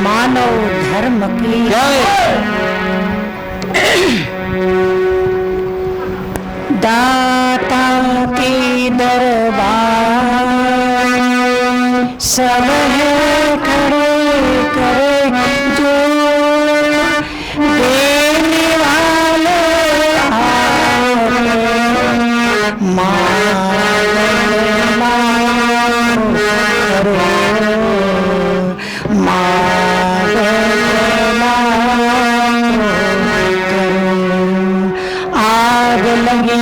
मानव धर्म की दाता के दरबार सब है खड़े करे जो देने वाले आग लगे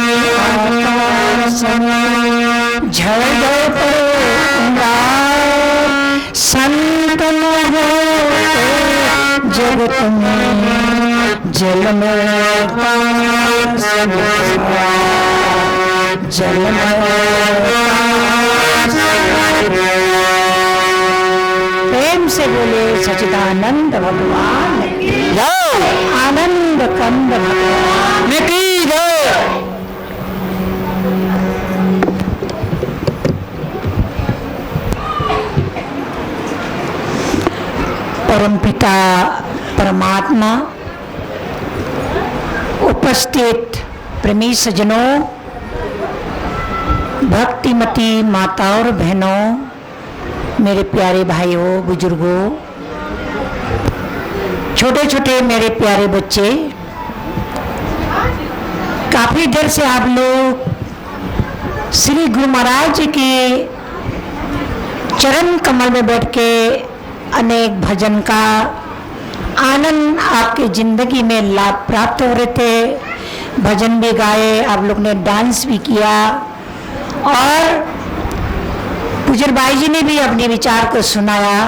झड़ गए संत न हो जगत में जल में जल प्रेम से बोले सच्चिदानंद भगवान आनंद कंद भगवान की जय। परमपिता परमात्मा, उपस्थित प्रेमी सज्जनों, भक्तिमती माता और बहनों, मेरे प्यारे भाइयों बुजुर्गों, छोटे छोटे मेरे प्यारे बच्चे, काफी देर से आप लोग श्री गुरु महाराज जी के चरण कमल में बैठ के अनेक भजन का आनंद आपके जिंदगी में लाभ प्राप्त हो रहे थे। भजन भी गाए, आप लोग ने डांस भी किया और पूज्य भाई जी ने भी अपने विचार को सुनाया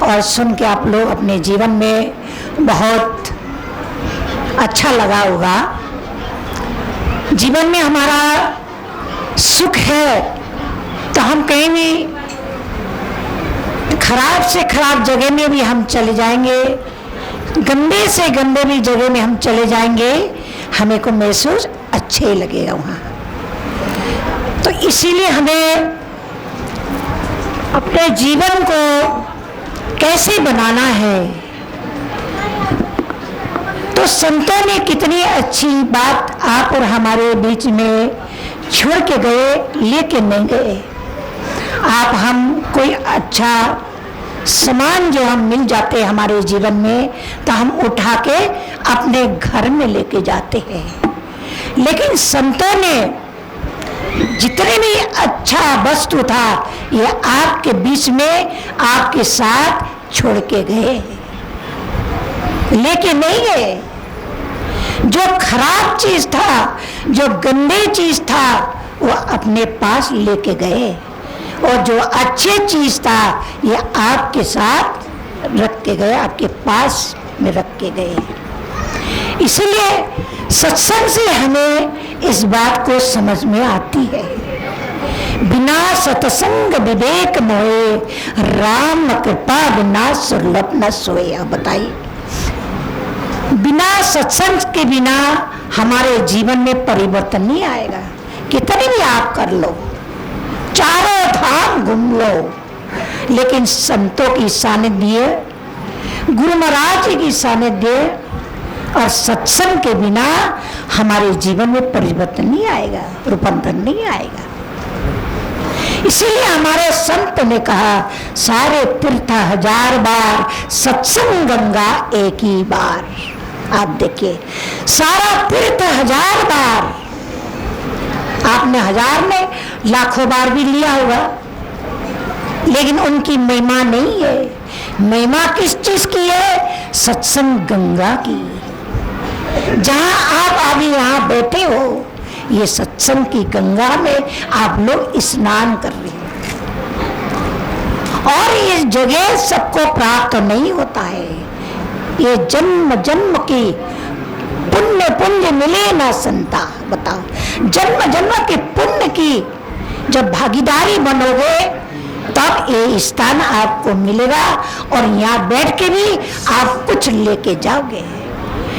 और सुन के आप लोग अपने जीवन में बहुत अच्छा लगा होगा। जीवन में हमारा सुख है तो हम कहीं भी खराब से खराब जगह में भी हम चले जाएंगे, गंदे से गंदे भी जगह में हम चले जाएंगे, हमें को महसूस अच्छे लगेगा वहाँ। तो इसीलिए हमें अपने जीवन को कैसे बनाना है, तो संतों ने कितनी अच्छी बात आप और हमारे बीच में छोड़ के गए, लेके नहीं गए। आप हम कोई अच्छा सामान जो हम मिल जाते हैं हमारे जीवन में तो हम उठा के अपने घर में लेके जाते हैं, लेकिन संतों ने जितने भी अच्छा वस्तु था ये आपके बीच में आपके साथ छोड़ के गए, लेके नहीं गए। जो खराब चीज था, जो गंदे चीज था वो अपने पास लेके गए और जो अच्छे चीज था ये आपके साथ रख के गए, आपके पास में रख के गए। इसलिए सत्संग से हमें इस बात को समझ में आती है, बिना सत्संग विवेक मोहे राम कृपा बिना सुलभ न सोए। बताइए, बिना सत्संग के बिना हमारे जीवन में परिवर्तन नहीं आएगा। कितने भी आप कर लो, चारों धाम घूम लो, लेकिन संतों की सानिध्य, गुरु महाराज जी की सानिध्य और सत्संग के बिना हमारे जीवन में परिवर्तन नहीं आएगा, रूपांतरण नहीं आएगा। इसीलिए हमारे संत ने कहा, सारे तीर्थ 1000 बार, सत्संग गंगा एक ही बार। आप देखिए, सारा तीर्थ 1000 बार, आपने 1000 में लाखों बार भी लिया होगा, लेकिन उनकी महिमा नहीं है। महिमा किस चीज की है? सत्संग गंगा की। जहां आप अभी यहाँ बैठे हो, ये सत्संग की गंगा में आप लोग स्नान कर रहे हैं और ये जगह सबको प्राप्त नहीं होता है। ये जन्म जन्म की पुण्य पुण्य मिले ना संता। बताओ, जन्म जन्म के पुण्य की जब भागीदारी बनोगे तब ये स्थान आपको मिलेगा और यहाँ बैठ के भी आप कुछ लेके जाओगे।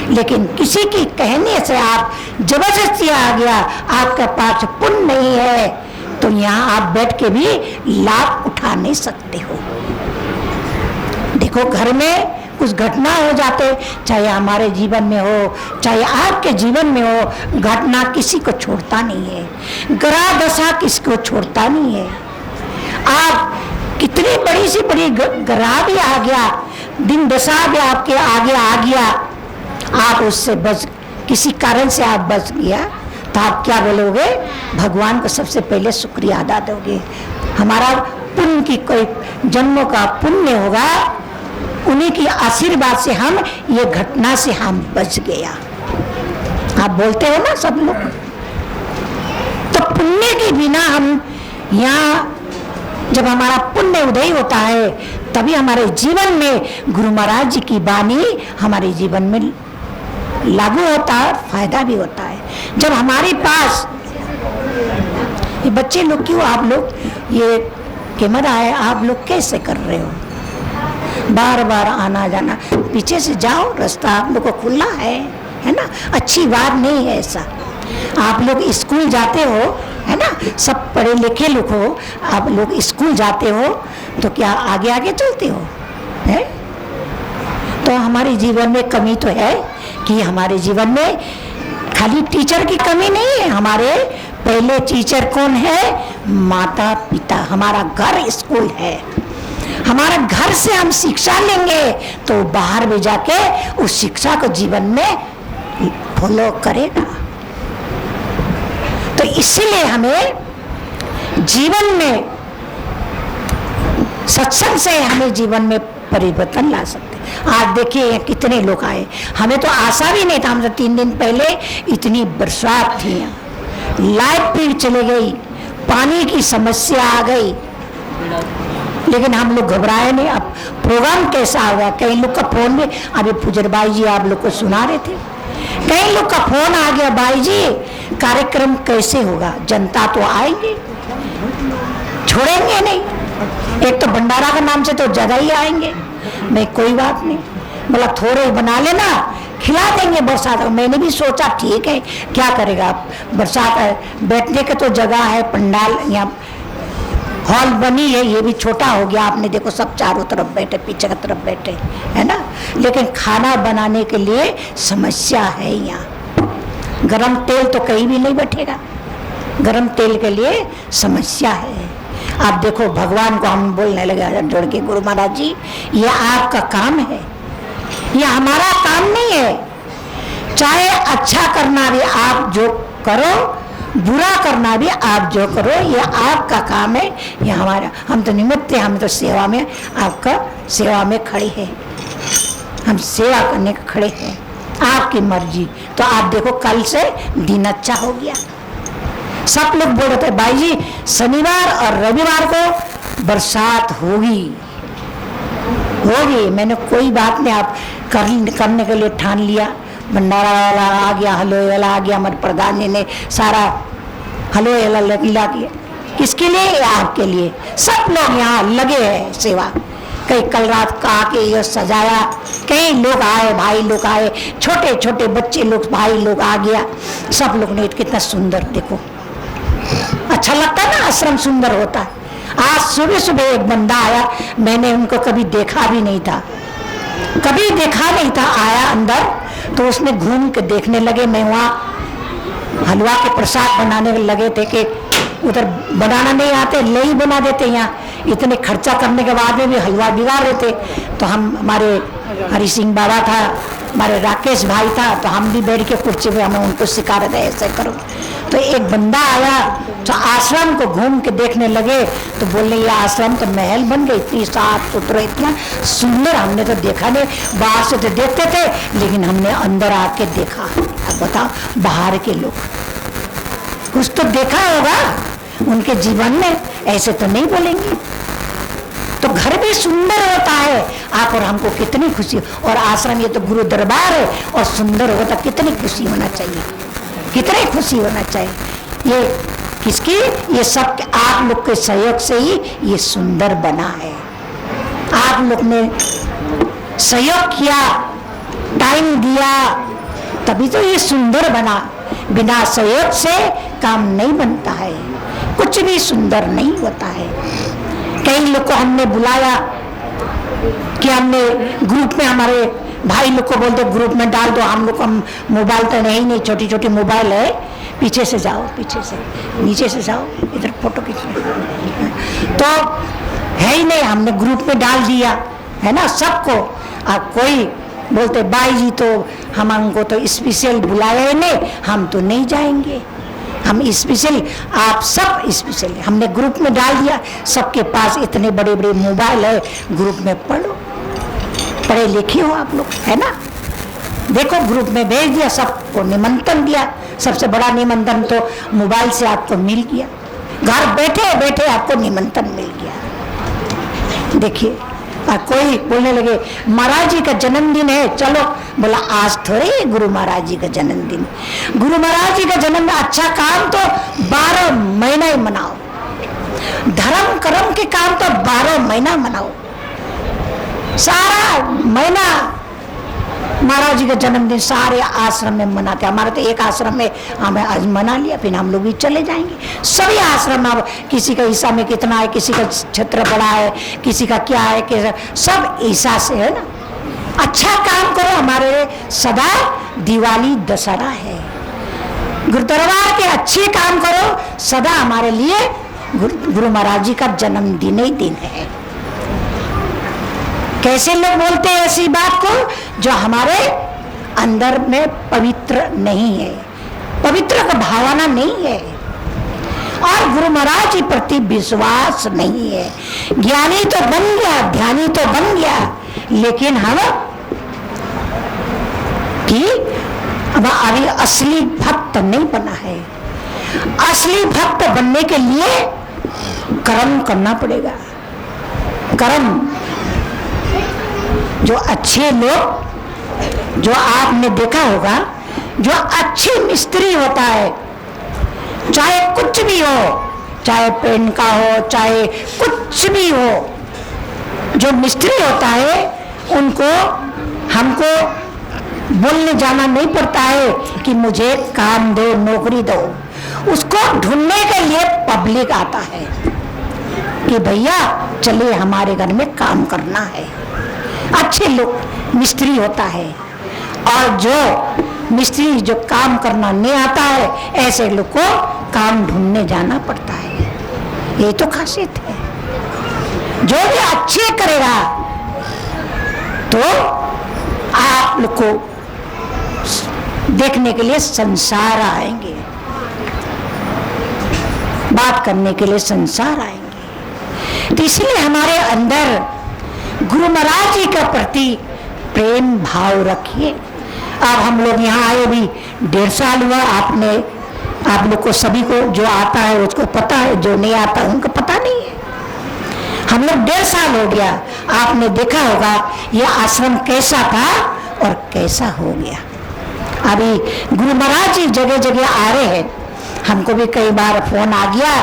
लेकिन किसी की कहने से आप जबरदस्ती आ गया, आपका पास पुण्य नहीं है, तो यहाँ आप बैठ के भी लाभ उठा नहीं सकते हो। देखो घर में कुछ घटना हो जाते, चाहे हमारे जीवन में हो चाहे आपके जीवन में हो, घटना किसी को छोड़ता नहीं है, ग्रह दशा किसी को छोड़ता नहीं है। आप कितनी बड़ी सी बड़ी ग्रह भी आ गया, दिन दशा भी आपके आगे आ गया, आप उससे बच, किसी कारण से आप बच गया, तो आप क्या बोलोगे? भगवान को सबसे पहले शुक्रिया अदा दोगे। हमारा पुण्य की कोई जन्मों का पुण्य होगा, उन्हीं की आशीर्वाद से हम ये घटना से हम बच गया। आप बोलते हो ना सब लोग। तो पुण्य के बिना हम यहाँ, जब हमारा पुण्य उदय होता है तभी हमारे जीवन में गुरु महाराज जी की वाणी हमारे जीवन में लागू होता है, फायदा भी होता है। जब हमारे पास ये बच्चे लोग, क्यों आप लोग ये कैमरा है, आप लोग कैसे कर रहे हो? बार बार आना जाना, पीछे से जाओ, रास्ता आप लोग को खुला है ना? अच्छी बात नहीं है ऐसा। आप लोग स्कूल जाते हो, है ना? सब पढ़े लिखे लोग हो, आप लोग स्कूल जाते हो तो क्या आगे आगे चलते हो? है तो हमारे जीवन में कमी तो है कि हमारे जीवन में खाली टीचर की कमी नहीं है। हमारे पहले टीचर कौन है? माता पिता। हमारा घर स्कूल है। हमारा घर से हम शिक्षा लेंगे तो बाहर भी जाके उस शिक्षा को जीवन में फॉलो करेगा। तो इसलिए हमें जीवन में सत्संग से हमें जीवन में परिवर्तन ला सकते। आज देखिए कितने लोग आए, हमें तो आशा भी नहीं था। हम तो 3 दिन पहले इतनी बरसात थी, लाइट भी चले गई, पानी की समस्या आ गई, लेकिन हम लोग घबराए नहीं। अब प्रोग्राम कैसा होगा? कई लोग का फोन भी, अभी पुजर भाई जी आप लोग को सुना रहे थे, कई लोग का फोन आ गया, भाई जी कार्यक्रम कैसे होगा? जनता तो आएंगे, छोड़ेंगे नहीं। एक तो भंडारा का नाम से तो ज्यादा ही आएंगे। मैं कोई बात नहीं, बोला थोड़े बना लेना, खिला देंगे बरसात। मैंने भी सोचा ठीक है, क्या करेगा आप, बरसात है, बैठने के तो जगह है, पंडाल यहाँ हॉल बनी है, ये भी छोटा हो गया। आपने देखो सब चारों तरफ बैठे, पीछे की तरफ बैठे, है ना? लेकिन खाना बनाने के लिए समस्या है। यहाँ गरम तेल तो कहीं भी नहीं बैठेगा, गरम तेल के लिए समस्या है। आप देखो भगवान को हम बोलने लगे हाथ जोड़ के, गुरु महाराज जी ये आपका काम है, ये हमारा काम नहीं है। चाहे अच्छा करना भी आप जो करो, बुरा करना भी आप जो करो, ये आपका काम है, ये हमारा। हम तो निमित्त है, हम तो सेवा में, आपका सेवा में खड़े हैं, हम सेवा करने के खड़े हैं, आपकी मर्जी। तो आप देखो कल से दिन अच्छा हो गया। सब लोग बोल रहे थे भाई जी शनिवार और रविवार को बरसात होगी। मैंने कोई बात नहीं, आप करने के लिए ठान लिया। भंडारा वाला आ गया, हलवे वाला आ गया, हमारे प्रधान जी ने सारा हलवे वाला ला किया। किसके लिए? आपके लिए। सब लोग यहाँ लगे हैं सेवा। कई कल रात का आके ये सजाया, कई लोग आए, भाई लोग आए, छोटे छोटे बच्चे लोग, भाई लोग आ गया, सब लोग ने। कितना सुंदर देखो, अच्छा लगता है ना, आश्रम सुंदर होता है। आज सुबह सुबह एक बंदा आया, मैंने उनको कभी देखा भी नहीं था, कभी देखा नहीं था। आया अंदर तो उसने घूम के देखने लगे। मैं वहाँ हलवा के प्रसाद बनाने लगे थे कि उधर बनाना नहीं आते, ले ही बना देते। यहाँ इतने खर्चा करने के बाद में भी हलवा बिगाड़ रहे थे। तो हम, हमारे हरि सिंह बाबा था, हमारे राकेश भाई था, तो हम भी बैठ के कुर्सी पे हमें उनको सिखा रहे थे ऐसे करो। तो एक बंदा आया तो आश्रम को घूम के देखने लगे, तो बोले ये आश्रम तो महल बन गई, इतनी साफ सुथरा, इतना सुंदर, हमने तो देखा नहीं। बाहर से तो देखते थे, लेकिन हमने अंदर आके देखा। अब बताओ बाहर के लोग कुछ तो देखा होगा उनके जीवन में, ऐसे तो नहीं बोलेंगे। तो घर भी सुंदर होता है, आप और हमको कितनी खुशी। और आश्रम ये तो गुरु दरबार है और सुंदर होता, कितनी खुशी होना चाहिए, कितनी खुशी होना चाहिए। ये किसकी? ये सब आप लोग के सहयोग से ही ये सुंदर बना है। आप लोग ने सहयोग किया, टाइम दिया, तभी तो ये सुंदर बना। बिना सहयोग से काम नहीं बनता है, कुछ भी सुंदर नहीं होता है। कई लोग को हमने बुलाया, कि हमने ग्रुप में हमारे भाई लोग को बोलते ग्रुप में डाल दो, हम लोग को मोबाइल तो नहीं, छोटी छोटी मोबाइल है, पीछे से जाओ, पीछे से नीचे से जाओ, इधर फोटो खींचो। तो है ही नहीं, हमने ग्रुप में डाल दिया है ना सबको। अब कोई बोलते भाई जी तो हमको तो स्पेशल बुलाया है नहीं, हम तो नहीं जाएंगे, हम स्पेशल, आप सब स्पेशल, हमने ग्रुप में डाल दिया। सबके पास इतने बड़े बड़े मोबाइल है, ग्रुप में पढ़ो, पढ़े लिखे हो आप लोग, है ना। देखो ग्रुप में भेज दिया, सबको निमंत्रण दिया। सबसे बड़ा निमंत्रण तो मोबाइल से आपको मिल गया, घर बैठे बैठे आपको निमंत्रण मिल गया। देखिए कोई बोलने लगे महाराज जी का जन्मदिन है, चलो, बोला आज थोड़े गुरु महाराज जी का जन्मदिन, गुरु महाराज जी का जन्मदिन, अच्छा काम तो 12 महीना ही मनाओ, धर्म कर्म के काम तो 12 महीना मनाओ, सारा महीना महाराज जी का जन्मदिन सारे आश्रम में मनाते। हमारे तो एक आश्रम में हमें आज मना लिया, फिर हम लोग भी चले जाएंगे। सभी आश्रम में, किसी का ईसा में कितना है, किसी का क्षेत्र बड़ा है, किसी का क्या है, सब ईसा से है ना। अच्छा काम करो, हमारे सदा दिवाली दशहरा है, गुरु दरबार के अच्छे काम करो, सदा हमारे लिए गुरु महाराज जी का जन्मदिन ही दिन है। कैसे लोग बोलते हैं ऐसी बात को जो हमारे अंदर में पवित्र नहीं है, पवित्र का भावना नहीं है और गुरु महाराज जी प्रति विश्वास नहीं है। ज्ञानी तो बन गया, ध्यानी तो बन गया, लेकिन हम कि अभी असली भक्त नहीं बना है। असली भक्त बनने के लिए कर्म करना पड़ेगा। कर्म जो अच्छे लोग, जो आपने देखा होगा, जो अच्छे मिस्त्री होता है, चाहे कुछ भी हो, चाहे पेन का हो, चाहे कुछ भी हो, जो मिस्त्री होता है उनको हमको बोलने जाना नहीं पड़ता है कि मुझे काम दो, नौकरी दो। उसको ढूंढने के लिए पब्लिक आता है कि भैया चलिए हमारे घर में काम करना है। अच्छे लोग मिस्त्री होता है, और जो मिस्त्री जो काम करना नहीं आता है, ऐसे लोग को काम ढूंढने जाना पड़ता है। ये तो खासियत है। जो भी अच्छे करेगा तो आप लोग को देखने के लिए संसार आएंगे, बात करने के लिए संसार आएंगे। तो इसलिए हमारे अंदर गुरु महाराज जी के प्रति प्रेम भाव रखिए। अब हम लोग यहाँ आए भी 1.5 साल हुआ, आप लोग को सभी को जो आता है उसको पता है, जो नहीं आता उनको पता नहीं है। हम लोग 1.5 साल हो गया, आपने देखा होगा ये आश्रम कैसा था और कैसा हो गया। अभी गुरु महाराज जी जगह जगह आ रहे हैं। हमको भी कई बार फोन आ गया,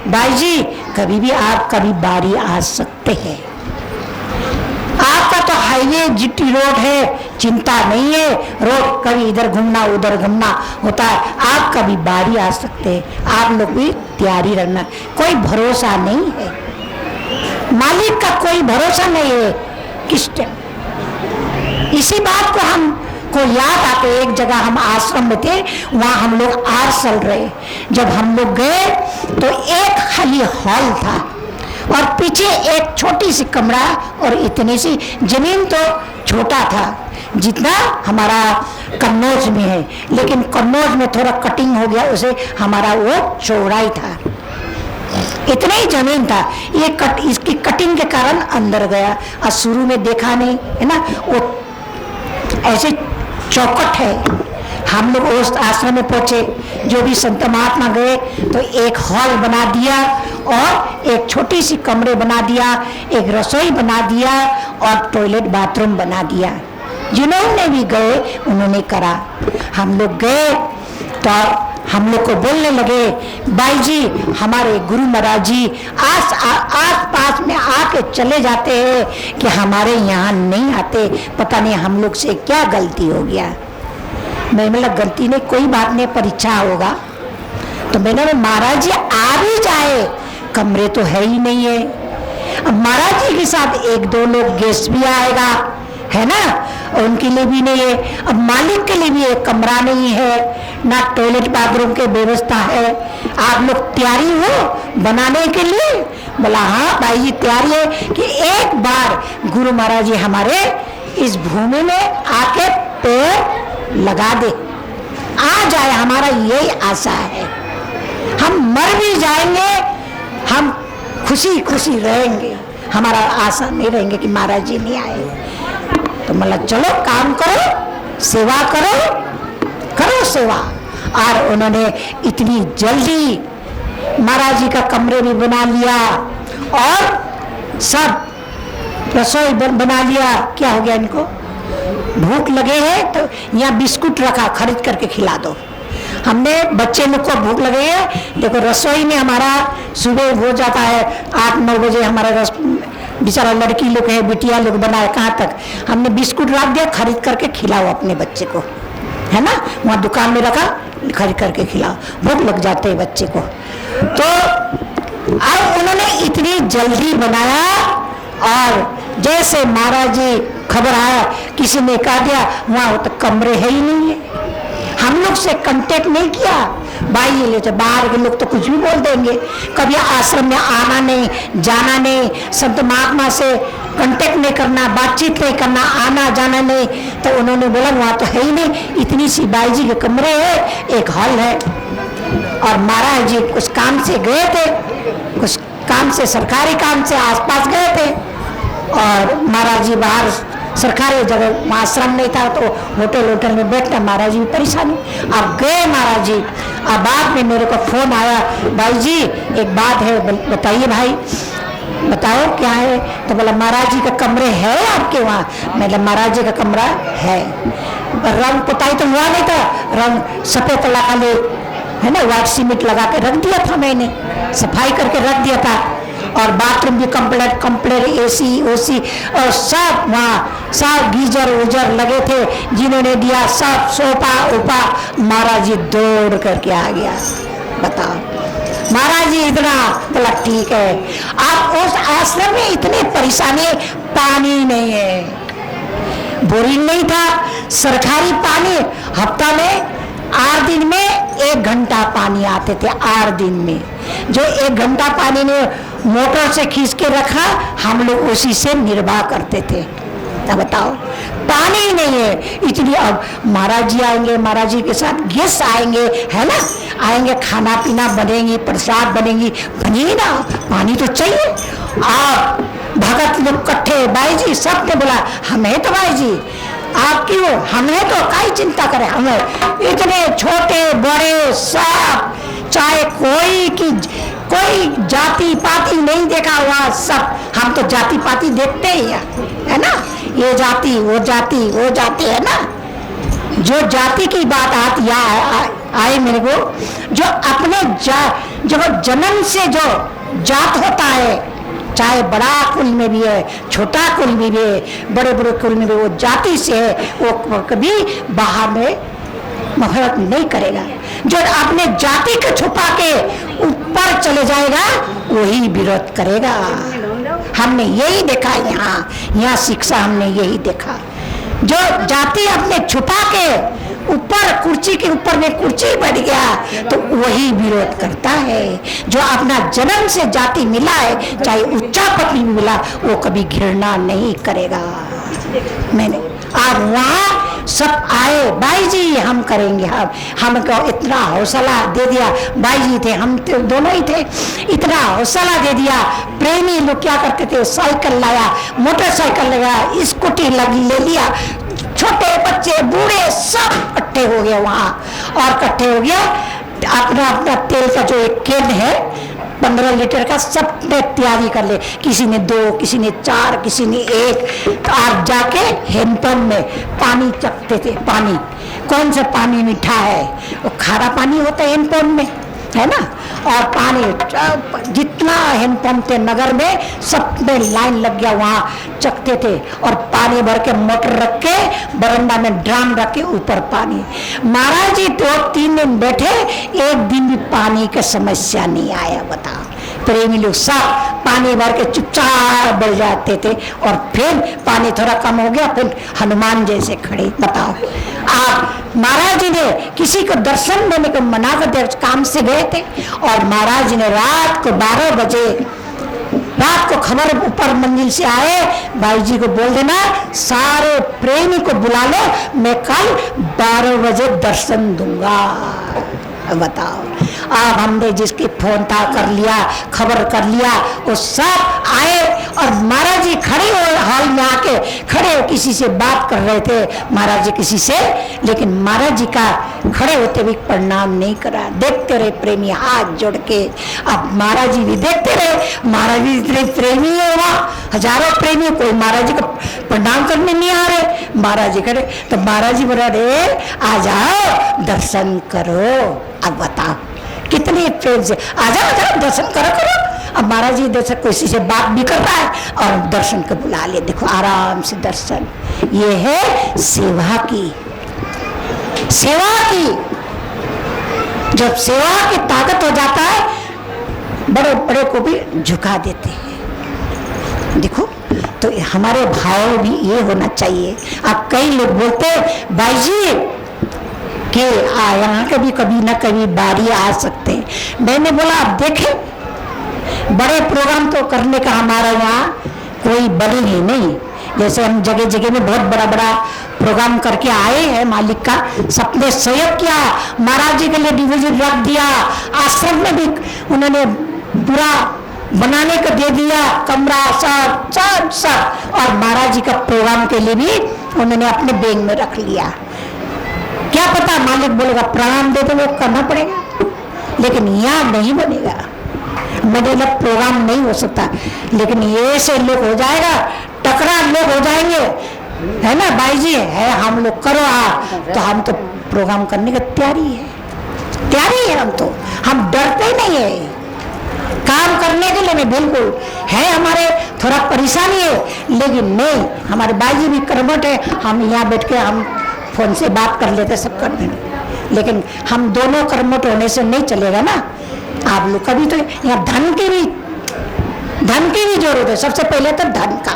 भाई जी कभी भी आप कभी बारी आ सकते हैं, आपका तो हाईवे जीटी रोड है, चिंता नहीं है, रोड कभी इधर घूमना उधर घूमना होता है, आप कभी बारी आ सकते हैं, आप लोग भी तैयारी रखना। कोई भरोसा नहीं है, मालिक का कोई भरोसा नहीं है किस टाइम। इसी बात को हम को याद आके एक जगह हम आश्रम में थे, वहाँ हम लोग आर चल रहे, जब हम लोग गए तो एक खाली हॉल था और पीछे एक छोटी सी कमरा और इतनी सी जमीन, तो छोटा था जितना हमारा कन्नौज में है, लेकिन कन्नौज में थोड़ा कटिंग हो गया उसे, हमारा वो चौड़ाई था, इतना ही जमीन था। ये इसकी कटिंग के कारण अंदर गया और शुरू में देखा नहीं है ना, वो ऐसे चौकट है। हम लोग उस आश्रम में पहुंचे, जो भी संत महात्मा गए तो एक हॉल बना दिया और एक छोटी सी कमरे बना दिया, एक रसोई बना दिया और टॉयलेट बाथरूम बना दिया। जिन्होंने भी गए उन्होंने करा। हम लोग गए तो हम लोग को बोलने लगे, भाई जी हमारे गुरु महाराज जी आस पास में आके चले जाते हैं कि हमारे यहाँ नहीं आते, पता नहीं हम लोग से क्या गलती हो गया। मैं बोला गलती नहीं, कोई बात नहीं, परीक्षा होगा। तो मैंने महाराज जी आ भी जाए, कमरे तो है ही नहीं है। अब महाराज जी के साथ एक दो लोग गेस्ट भी आएगा, है ना, और उनके लिए भी नहीं है। अब मालिक के लिए भी एक कमरा नहीं है, ना टॉयलेट बाथरूम की व्यवस्था है। आप लोग तैयारी हो बनाने के लिए? बोला हाँ भाई जी तैयारी है कि एक बार गुरु महाराज जी हमारे इस भूमि में आके पैर लगा दे, आ जाए, हमारा यही आशा है। हम मर भी जाएंगे, हम खुशी खुशी रहेंगे, हमारा आशा नहीं रहेंगे कि महाराज जी नहीं आए। तो मतलब चलो काम करो, सेवा करो, करो सेवा। और उन्होंने इतनी जल्दी महाराज जी का कमरे भी बना लिया और सब रसोई बना लिया। क्या हो गया इनको, भूख लगे हैं तो यहाँ बिस्कुट रखा, खरीद करके खिला दो। हमने बच्चे लोग को भूख लगे है, देखो रसोई में हमारा सुबह हो जाता है 8-9 बजे, हमारा बेचारा लड़की लोग है, बिटिया लोग बनाए कहाँ तक। हमने बिस्कुट रख दिया, खरीद करके खिलाओ अपने बच्चे को, है ना, वहाँ दुकान में रखा, खरीद करके खिलाओ, भूख लग जाते हैं बच्चे को। तो अब उन्होंने इतनी जल्दी बनाया और जैसे महाराज जी खबर आया, किसी ने कहा दिया वहाँ तो कमरे है ही नहीं है। हम लोग से कांटेक्ट नहीं किया, भाई ये ले, बाहर के लोग तो कुछ भी बोल देंगे, कभी आश्रम में आना नहीं, जाना नहीं, संत महात्मा से कांटेक्ट नहीं करना, बातचीत नहीं करना, आना जाना नहीं। तो उन्होंने बोला वहाँ तो है ही नहीं, इतनी सी बाई जी के कमरे है, एक हॉल है। और महाराज जी कुछ काम से गए थे, कुछ काम से, सरकारी काम से आसपास गए थे, और महाराज जी बाहर सरकारी जगह आश्रम नहीं था तो होटल में बैठना, महाराज जी परेशानी। अब गए महाराज जी, अब बाद में मेरे को फोन आया, भाई जी एक बात है, बताइए भाई, बताओ क्या है। तो बोला महाराज जी का कमरे है आपके वहाँ? मतलब महाराज जी का कमरा है, रंग पुताई तो हुआ नहीं था, रंग सफेद लगा ले, है ना, व्हाइट सीमेंट लगा के रख दिया था, मैंने सफाई करके रख दिया था। और बाथरूम भी कंप्लीट एसी ओसी और सब वहाँ, सब गीजर उजर लगे थे, जिन्होंने दिया सब सोफा उपा। महाराज जी दौड़ करके आ गया, बताओ महाराज जी इतना, बोला ठीक है। आप उस आश्रम में इतनी परेशानी, पानी नहीं है, बोरिंग नहीं था, सरकारी पानी हफ्ता में 8 दिन में 1 घंटा पानी आते थे, 8 दिन में। जो 1 घंटा पानी ने मोटर से खींच के रखा, हम लोग उसी से निर्वाह करते थे। अब बताओ पानी ही नहीं है इतनी। अब महाराज जी आएंगे, महाराज जी के साथ गेस्ट आएंगे, है ना, आएंगे, खाना पीना बनेंगी, प्रसाद बनेंगी, बनिए ना, पानी तो चाहिए। आप भगत लोग इकट्ठे, भाई जी सबने बोला हमें तो भाई जी आप क्यों, हमें तो काई चिंता करें, हमें इतने छोटे बड़े सब, चाहे कोई जाति पाति नहीं देखा हुआ, सब हम तो जाति पाति देखते ही है ना, ये जाति वो जाति है ना। जो जाति की बात आती आए मेरे को, जो अपने जो जन्म से जो जात होता है, चाहे बड़ा कुल में भी है, छोटा कुल में भी है, बड़े बड़े कुल में भी, वो जाति से है, वो कभी बाहर में मोहब्बत नहीं करेगा। जो अपने जाति को छुपा के ऊपर चले जाएगा वही विरोध करेगा। हमने यही देखा, यहाँ शिक्षा हमने यही देखा। जो जाति अपने छुपा के ऊपर कुर्सी के ऊपर में कुर्सी बैठ गया तो वही विरोध करता है। जो अपना जन्म से जाति मिला है, चाहे उच्चा पत्नी भी मिला, वो कभी घृणा नहीं करेगा। मैंने आप वहाँ सब आए, भाई जी हम करेंगे, हमको इतना हौसला दे दिया, भाई जी थे, हम तो दोनों ही थे, इतना हौसला दे दिया। प्रेमी लोग क्या करते थे, साइकिल लाया, मोटरसाइकिल लगाया, स्कूटी ले लिया, छोटे बच्चे बूढ़े सब इकट्ठे हो गए वहाँ। और इकट्ठे हो गया, अपना अपना तेल का जो एक केन है 15 लीटर का, सब में तैयारी कर ले, किसी ने 2, किसी ने 4, किसी ने 1। तो आप जाके हैंडपंप में पानी चखते थे। पानी कौन सा पानी मीठा है, वो खारा पानी होता है हैंडपंप में, है ना। और पानी जितना हैंडपंप थे नगर में, सब में लाइन लग गया, वहाँ चखते थे। और पानी भर के मोटर रख के बरंडा में ड्राम रख के ऊपर पानी। महाराज जी 2-3 दिन बैठे, एक दिन भी पानी की समस्या नहीं आया। बताओ प्रेमी लोग सब पानी भर के चुपचाप बैठ जाते थे, और फिर पानी थोड़ा कम हो गया फिर हनुमान जैसे खड़े। बताओ आप, महाराज जी ने किसी को दर्शन देने को मना कर दिया, काम से गए थे, और महाराज जी ने रात को 12 बजे, रात को खबर ऊपर मंजिल से आए, भाई जी को बोल देना सारे प्रेमी को बुला लो, मैं कल 12 बजे दर्शन दूंगा। बताओ आप, हमने जिसकी फोन था कर लिया, खबर कर लिया, वो सब आए, और महाराज जी खड़े हो हॉल में आके खड़े हो किसी से बात कर रहे थे, महाराज जी किसी से, लेकिन महाराज जी का खड़े होते भी प्रणाम नहीं करा। देखते रहे प्रेमी हाथ जोड़ के। अब महाराज जी भी देखते रहे, महाराज जी इतने प्रेमी है, वहाँ हजारों प्रेमी, कोई महाराज जी को प्रणाम करने नहीं आ रहे। महाराज जी खड़े, तो महाराज जी बोला रे आ जाओ दर्शन करो। अब बताओ कितने प्रेम से, आ जाओ दर्शन करो करो। अब महाराज जी दर्शन किसी से बात भी कर रहा है और दर्शन को बुला ले, देखो आराम से दर्शन। ये है सेवा की, सेवा की। जब सेवा की ताकत हो जाता है, बड़े बड़े को भी झुका देते हैं। देखो तो हमारे भाव भी ये होना चाहिए। अब कई लोग बोलते भाई जी कि यहाँ कभी कभी ना कभी बारी आ सकते हैं। मैंने बोला अब देखें, बड़े प्रोग्राम तो करने का हमारा यहाँ कोई बड़ी ही नहीं। जैसे हम जगह जगह में बहुत बड़ा बड़ा प्रोग्राम करके आए हैं, मालिक का सबने सहयोग किया, महाराज जी के लिए डिवीजन रख दिया, आश्रम में भी उन्होंने पूरा बनाने को दे दिया, कमरा सब सब सब, और महाराज जी का प्रोग्राम के लिए भी उन्होंने अपने बैग में रख लिया। क्या पता मालिक बोलेगा प्रणाम दे, तो वो करना पड़ेगा, लेकिन यहाँ नहीं बनेगा। मेरे लिए प्रोग्राम नहीं हो सकता, लेकिन ये से लोग हो जाएगा, टकरा लोग हो जाएंगे, है ना भाई जी, है हम लोग करो आप, तो हम तो प्रोग्राम करने का तैयारी है हम तो, हम डरते नहीं है काम करने के लिए। नहीं बिल्कुल है, हमारे थोड़ा परेशानी है, लेकिन नहीं, हमारे भाई जी भी कर्मठ है, हम यहाँ बैठ के हम फोन से बात कर लेते सब कर देंगे, लेकिन हम दोनों कर्मठ होने से नहीं चलेगा ना। आप लोग कभी तो यहाँ धन की भी जरूरत है। सबसे पहले तो धन का,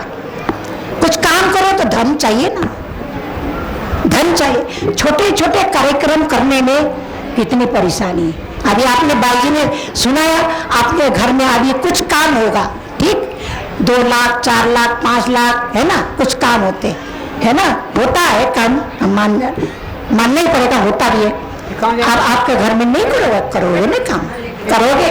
कुछ काम करो तो धन चाहिए ना, धन चाहिए। छोटे छोटे कार्यक्रम करने में कितनी परेशानी है। अभी आपने बाजी ने सुनाया, आपके घर में अभी कुछ काम होगा, ठीक, 2 लाख 4 लाख 5 लाख, है ना, कुछ काम होते है ना, होता है काम, मानना ही पड़ेगा, होता भी है। अब आपके घर में नहीं करोगे ना काम, करोगे।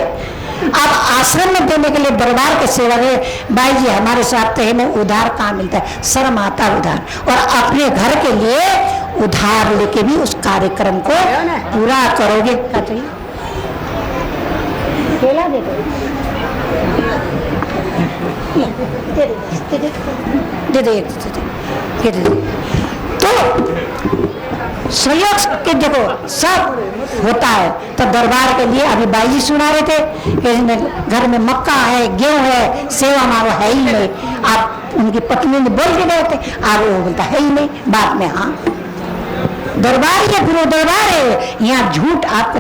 अब आश्रम में देने के लिए दरबार के सेवा में भाई जी हमारे साथ तो है ना, उधार कहाँ मिलता है, शर्म आता है उधार, और अपने घर के लिए उधार लेके भी उस कार्यक्रम को पूरा करोगे। क्या चाहिए? केला दे दो, तो सहयोग के देखो सब होता है। तो दरबार के लिए अभी बाई जी सुना रहे थे कि घर में मक्का है, गेहूं है, सेवा मांगो, है ही नहीं। आप उनकी पत्नी ने बोल के गए थे, आप वो बोलता है ही नहीं, बाद में हाँ दरबार के गुरु दरबार है, यहाँ झूठ आपको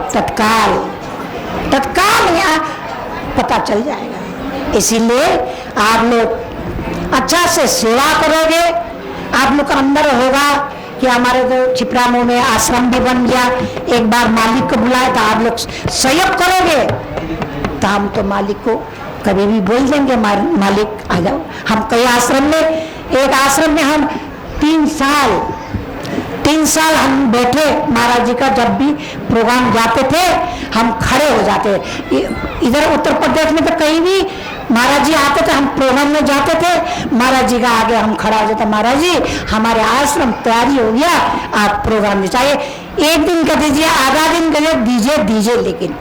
तत्काल यहाँ पता चल जाएगा। इसीलिए आप लोग अच्छा से सेवा करोगे, आप लोग का अंदर होगा कि हमारे तो छिपरामो में आश्रम भी बन गया, एक बार मालिक को बुलाया तो आप लोग सहयोग करोगे, तो हम तो मालिक को कभी भी बोल देंगे मालिक आ जाओ। हम कई आश्रम में, एक आश्रम में हम 3 साल हम बैठे, महाराज जी का जब भी प्रोग्राम जाते थे हम खड़े हो जाते। इधर उत्तर प्रदेश में तो कहीं भी महाराज जी आते थे, हम प्रोग्राम में जाते थे, महाराज जी का आगे हम खड़ा हो जाते, महाराज जी हमारे आश्रम तैयारी हो गया, आप प्रोग्राम में चाहिए, 1 दिन का दीजिए, आधा दिन का दीजिए। लेकिन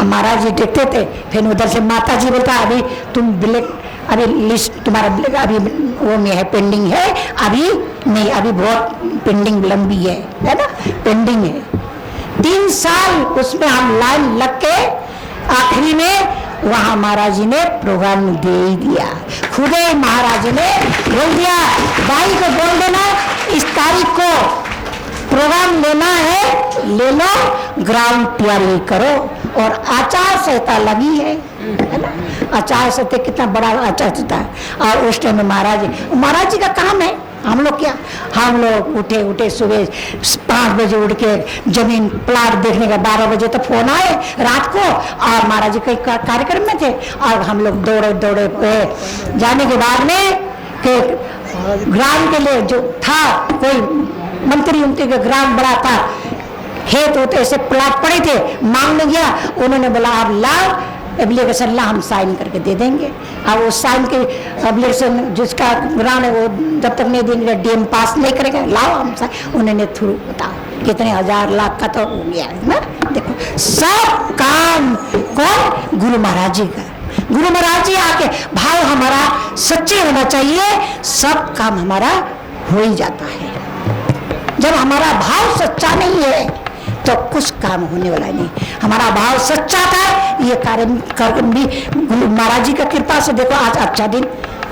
महाराज जी देखते थे, फिर उधर से माता जी बोलता अभी तुम ब्लैक, अभी लिस्ट तुम्हारा ब्लैक अभी वो में है, पेंडिंग है, अभी नहीं, अभी बहुत पेंडिंग लंबी है ना, पेंडिंग है। 3 साल उसमें हम लाइन लग के आखिरी में वहाँ महाराज जी ने प्रोग्राम दे ही दिया, खुद ही महाराज जी ने बोल दिया भाई को बोल देना इस तारीख को प्रोग्राम लेना है ले लो, ग्राउंड तैयारी करो। और आचार संहिता लगी है ना, आचार संहिता कितना बड़ा आचार संहिता है। और उस टाइम में महाराज जी का काम है, हम लोग क्या, हम लोग उठे सुबह 5 बजे उठ के जमीन प्लाट देखने का, 12 बजे तक फोन आए रात को, और महाराज जी कई कार्यक्रम में थे। और हम लोग दौड़े पे जाने के बाद में के ग्राम के लिए जो था, कोई मंत्री उनके ग्राम बड़ा था, खेत होते ऐसे प्लाट पड़े थे, मांगने गया, उन्होंने बोला आप लाओ एप्लीकेशन, ला हम साइन करके दे देंगे। अब वो साइन के एप्लीकेशन जिसका ग्राउंड है वो जब तक नहीं देंगे डीएम पास नहीं करेगा, लाओ हम साइन। उन्होंने थ्रू बताओ कितने हजार लाख का तो हो गया है ना। देखो सब काम कौन, गुरु महाराज जी का। गुरु महाराज जी आके भाव हमारा सच्चे होना चाहिए, सब काम हमारा हो ही जाता है। जब हमारा भाव सच्चा नहीं है तो कुछ काम होने वाला नहीं। हमारा भाव सच्चा था, ये कार्य भी गुरु महाराज जी का कृपा से देखो आज अच्छा दिन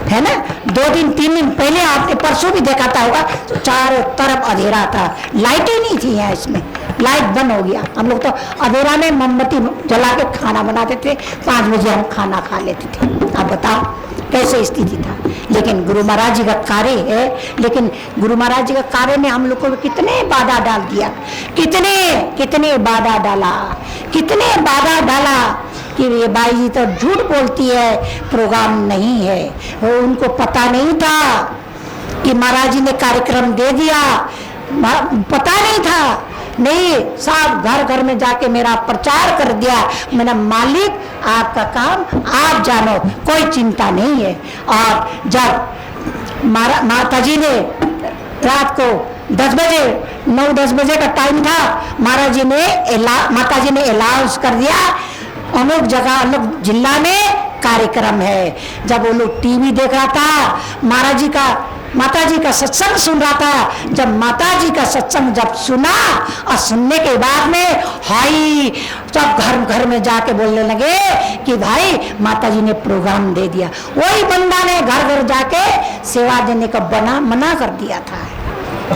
है ना। 2 दिन 3 दिन पहले आपने परसों भी देखा था होगा, चारों तरफ अंधेरा था, लाइटें नहीं थी यहाँ, इसमें लाइट बंद हो गया। हम लोग तो अंधेरा में मोमबत्ती जला के खाना बनाते थे, 5 बजे हम खाना खा लेते थे। आप बताओ कैसे स्थिति था। लेकिन गुरु महाराज जी का कार्य है, लेकिन गुरु महाराज जी का कार्य ने हम लोग को कितने बाधा डाल दिया, कितने बाधा डाला, कितने बाधा डाला कि ये बाई जी तो झूठ बोलती है, प्रोग्राम नहीं है। वो उनको पता नहीं था कि महाराज जी ने कार्यक्रम दे दिया, पता नहीं था। नहीं, सब घर घर में जाके मेरा प्रचार कर दिया, मेरा मालिक आपका काम आप जानो, कोई चिंता नहीं है। और जब माता जी ने रात को 10 बजे 9-10 बजे का टाइम था, माता जी ने अनाउंस कर दिया अमुक जगह अमुक जिला में कार्यक्रम है। जब वो लोग टीवी देख रहा था, माता जी का सत्संग सुन रहा था, जब माता जी का सत्संग जब सुना और सुनने के बाद में हाई सब घर घर में जाके बोलने लगे कि भाई माता जी ने प्रोग्राम दे दिया। वही बंदा ने घर घर जाके सेवा देने का मना कर दिया था,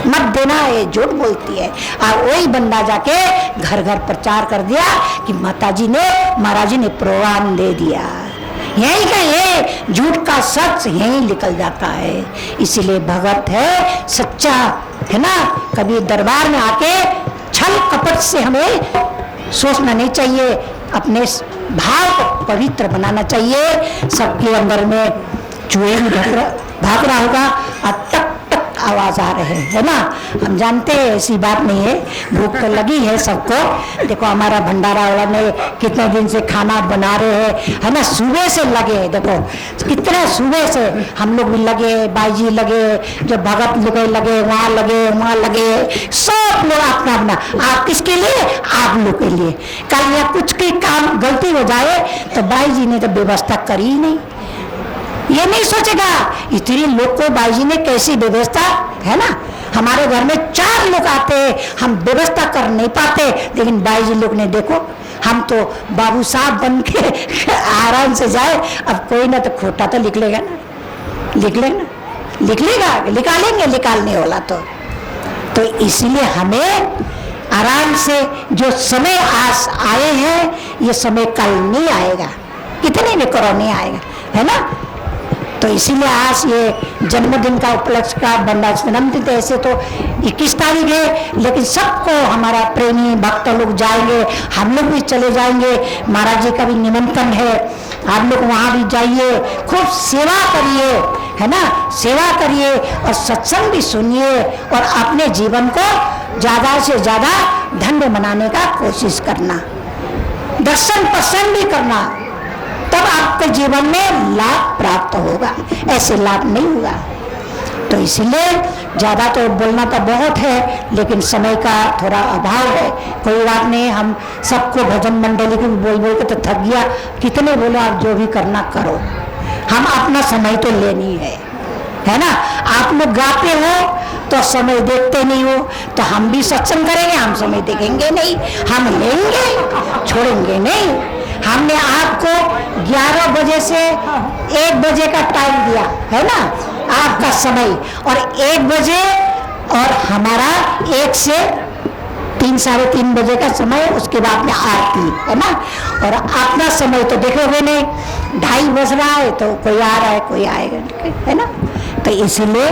मत देना, ये झूठ बोलती है। और वही बंदा जाके घर घर प्रचार कर दिया कि माताजी ने महाराज जी ने प्रोग्राम दे दिया। यही का ये झूठ का सच यही निकल जाता है। इसीलिए भगत है सच्चा है ना, कभी दरबार में आके छल कपट से हमें सोचना नहीं चाहिए, अपने भाव को पवित्र बनाना चाहिए। सबके अंदर में चूहे भी भाग रहा होगा और टक आवाज आ रहे है ना, हम जानते हैं ऐसी बात नहीं है, भूख तो लगी है सबको। देखो हमारा भंडारा वाला में कितने दिन से खाना बना रहे हैं है ना, सुबह से लगे, देखो कितने सुबह से हम लोग भी लगे, बाई जी लगे, जो भगत लोग लगे वहाँ लगे, सब लोग अपना अपना। आप किसके लिए, आप लोग के लिए। कल या कुछ की काम गलती हो जाए तो बाई जी ने तो व्यवस्था करी ही नहीं, ये नहीं सोचेगा इतने लोग को बाई जी ने कैसी व्यवस्था है ना। हमारे घर में 4 लोग आते हैं, हम व्यवस्था कर नहीं पाते, लेकिन बाई जी लोग ने देखो, हम तो बाबू साहब बन के आराम से जाए। अब कोई ना तो खोटा तो लिख लेगा ना, लिख लेगा, निकालेंगे निकालने वाला तो इसीलिए हमें आराम से जो समय आज आए हैं, ये समय कल नहीं आएगा, कितने में करो नहीं आएगा है ना। तो इसीलिए आज ये जन्मदिन का उपलक्ष्य का बंदा जन्मदिन, ऐसे तो 21 तारीख है, लेकिन सबको हमारा प्रेमी भक्त लोग जाएंगे, हम लोग भी चले जाएंगे। महाराज जी का भी निमंत्रण है, आप लोग वहाँ भी जाइए, खूब सेवा करिए है ना, सेवा करिए और सत्संग भी सुनिए और अपने जीवन को ज़्यादा से ज़्यादा धन्य बनाने का कोशिश करना, दर्शन पसंद भी करना, तब आपके जीवन में लाभ प्राप्त होगा, ऐसे लाभ नहीं होगा। तो इसीलिए ज़्यादा तो बोलना तो बहुत है, लेकिन समय का थोड़ा अभाव है। कोई बात नहीं, हम सबको भजन मंडली को बोल के तो थक गया, कितने बोलो आप जो भी करना करो, हम अपना समय तो लेनी है ना। आप लोग गाते हो तो समय देखते नहीं हो, तो हम भी सत्संग करेंगे, हम समय देखेंगे नहीं, हम लेंगे छोड़ेंगे नहीं। हमने आपको 11 बजे से 1 बजे का टाइम दिया है ना, आपका समय, और 1 बजे और हमारा 1 से 3 साढ़े 3 बजे का समय, उसके बाद में आरती है ना। और अपना समय तो देखोगे नहीं, 2:30 बज रहा है तो कोई आ रहा है कोई आएगा, है ना। तो इसीलिए